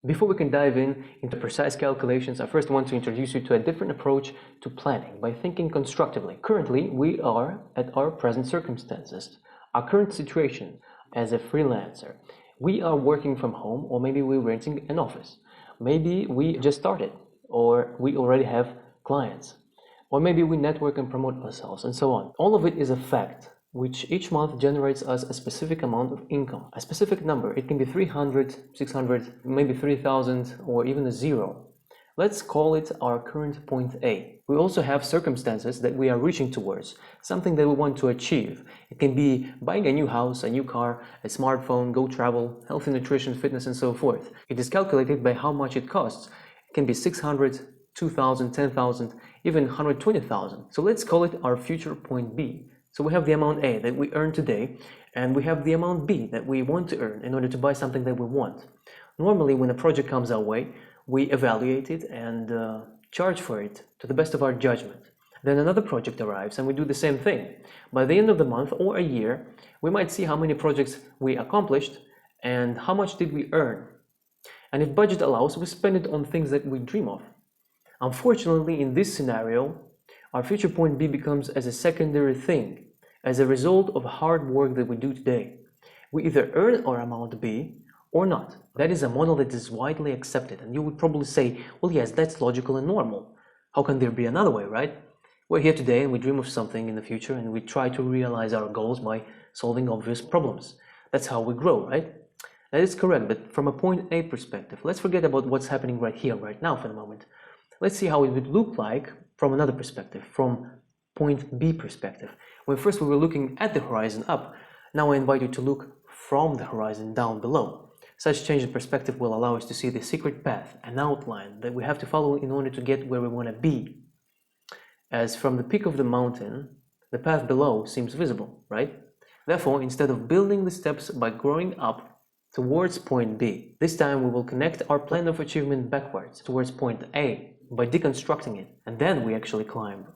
Before we can dive into precise calculations, I first want to introduce you to a different approach to planning by thinking constructively. Currently, we are at our present circumstances, our current situation as a freelancer. We are working from home, or maybe we're renting an office. Maybe we just started, or we already have clients, or maybe we network and promote ourselves, and so on. All of it is a fact which each month generates us a specific amount of income, a specific number. It can be 300, 600, maybe 3,000, or even a zero. Let's call it our current point A. We also have circumstances that we are reaching towards, something that we want to achieve. It can be buying a new house, a new car, a smartphone, go travel, healthy nutrition, fitness, and so forth. It is calculated by how much it costs. It can be 600, 2,000, 10,000, even 120,000. So let's call it our future point B. So we have the amount A that we earn today, and we have the amount B that we want to earn in order to buy something that we want. Normally, when a project comes our way, we evaluate it and charge for it to the best of our judgment. Then another project arrives and we do the same thing. By the end of the month or a year, we might see how many projects we accomplished and how much did we earn. And if budget allows, we spend it on things that we dream of. Unfortunately, in this scenario, our future point B becomes as a secondary thing, as a result of hard work that we do today. We either earn our amount B or not. That is a model that is widely accepted, and you would probably say, well, yes, that's logical and normal. How can there be another way, right? We're here today and we dream of something in the future and we try to realize our goals by solving obvious problems. That's how we grow, right? That is correct, but from a point A perspective, let's forget about what's happening right here, right now for the moment. Let's see how it would look like from another perspective, from point B perspective. When first we were looking at the horizon up, now I invite you to look from the horizon down below. Such change in perspective will allow us to see the secret path, an outline that we have to follow in order to get where we want to be. As from the peak of the mountain, the path below seems visible, right? Therefore, instead of building the steps by growing up towards point B, this time we will connect our plan of achievement backwards towards point A by deconstructing it, and then we actually climb.